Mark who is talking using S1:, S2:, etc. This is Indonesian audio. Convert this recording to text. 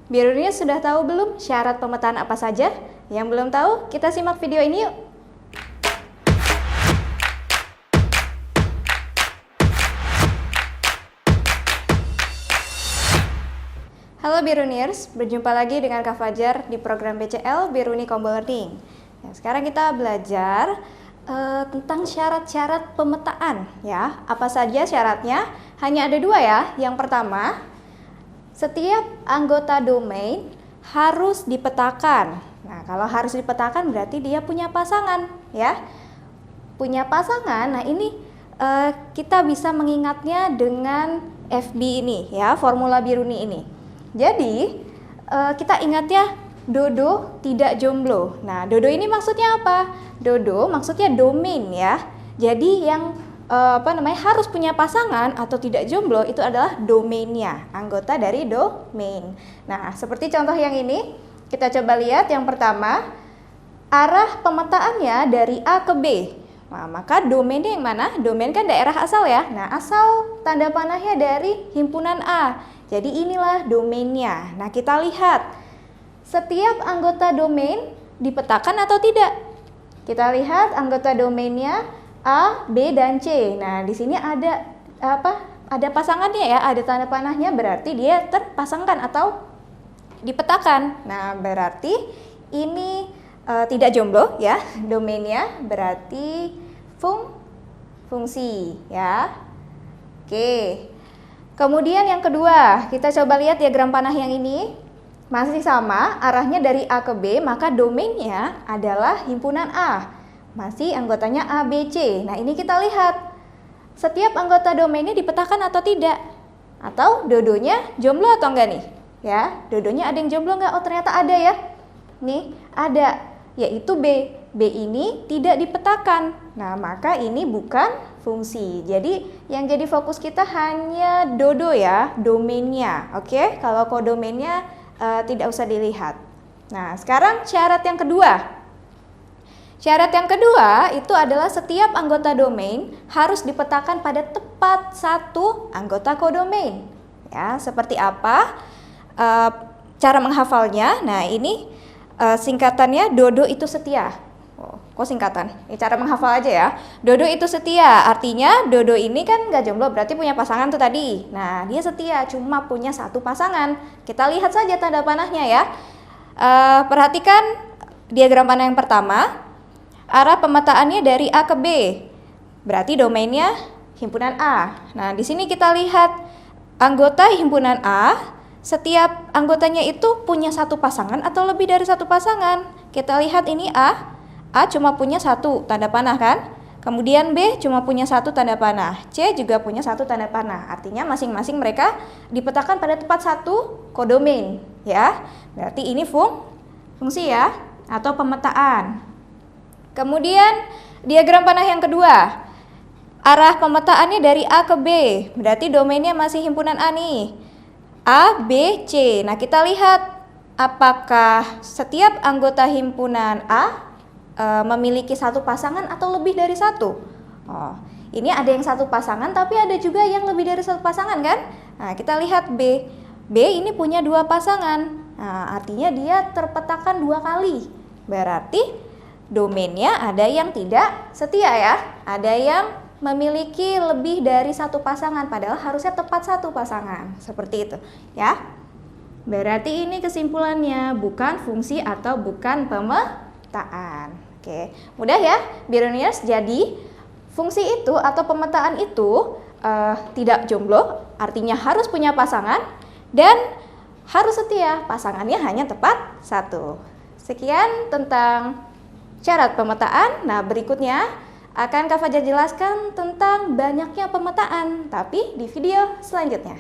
S1: Biruniers sudah tahu belum syarat pemetaan apa saja? Yang belum tahu, kita simak video ini yuk. Halo Biruniers, berjumpa lagi dengan Kak Fajar di program BCL Biruni Combo Learning. Nah, sekarang kita belajar tentang syarat-syarat pemetaan ya. Apa saja syaratnya? Hanya ada dua ya. Yang pertama, setiap anggota domain harus dipetakan. Nah, kalau harus dipetakan berarti dia punya pasangan ya. Punya pasangan. Nah, ini kita bisa mengingatnya dengan FB ini ya, formula Biruni ini. Jadi, kita ingat ya, Dodo tidak jomblo. Nah, Dodo ini maksudnya apa? Dodo maksudnya domain ya. Jadi yang harus punya pasangan atau tidak jomblo itu adalah domainnya, anggota dari domain. Nah, seperti contoh yang ini, kita coba lihat yang pertama, arah pemetaannya dari A ke B. Nah, maka domainnya yang mana? Domain kan daerah asal ya. Nah, asal tanda panahnya dari himpunan A. Jadi inilah domainnya. Nah, kita lihat setiap anggota domain dipetakan atau tidak. Kita lihat anggota domainnya A, B, dan C. Nah, di sini ada Ada pasangannya ya, ada tanda panahnya, berarti dia terpasangkan atau dipetakan. Nah, berarti ini tidak jomblo ya, domainnya berarti fungsi ya. Oke. Kemudian yang kedua, kita coba lihat diagram panah yang ini. Masih sama, arahnya dari A ke B, maka domainnya adalah himpunan A. Masih anggotanya A, B, C. Nah, ini kita lihat. Setiap anggota domainnya dipetakan atau tidak? Atau dodonya jomblo atau enggak nih? Ya, dodonya ada yang jomblo enggak? Oh, ternyata ada ya. Nih, ada. Yaitu B. B ini tidak dipetakan. Nah, maka ini bukan fungsi. Jadi, yang jadi fokus kita hanya dodo ya, domainnya. Oke, kalau kodomainnya tidak usah dilihat. Nah, sekarang syarat yang kedua. Syarat yang kedua itu adalah setiap anggota domain harus dipetakan pada tepat satu anggota kodomain. Ya, seperti apa? Cara menghafalnya. Nah, ini singkatannya dodo itu setia. Oh, kok singkatan? Ini cara menghafal aja ya. Dodo itu setia. Artinya dodo ini kan nggak jomblo, berarti punya pasangan tuh tadi. Nah, dia setia, cuma punya satu pasangan. Kita lihat saja tanda panahnya ya. Perhatikan diagram panah yang pertama. Arah pemetaannya dari A ke B, berarti domainnya himpunan A. Nah, di sini kita lihat anggota himpunan A, setiap anggotanya itu punya satu pasangan atau lebih dari satu pasangan. Kita lihat ini A cuma punya satu tanda panah kan? Kemudian B cuma punya satu tanda panah, C juga punya satu tanda panah. Artinya masing-masing mereka dipetakan pada tepat satu kodomain, ya. Berarti ini fungsi ya, atau pemetaan. Kemudian diagram panah yang kedua, arah pemetaannya dari A ke B, berarti domainnya masih himpunan A nih, A, B, C. Nah, kita lihat apakah setiap anggota himpunan A memiliki satu pasangan atau lebih dari satu. Oh, ini ada yang satu pasangan, tapi ada juga yang lebih dari satu pasangan kan? Nah, kita lihat B. B ini punya dua pasangan. Nah, artinya dia terpetakan dua kali. Berarti domainnya ada yang tidak setia ya, ada yang memiliki lebih dari satu pasangan, padahal harusnya tepat satu pasangan, seperti itu ya. Berarti ini kesimpulannya bukan fungsi atau bukan pemetaan. Oke, mudah ya Biruniers. Jadi fungsi itu atau pemetaan itu tidak jomblo, artinya harus punya pasangan dan harus setia, pasangannya hanya tepat satu. Sekian tentang syarat pemetaan. Nah, berikutnya akan Kak Fajar jelaskan tentang banyaknya pemetaan, tapi di video selanjutnya.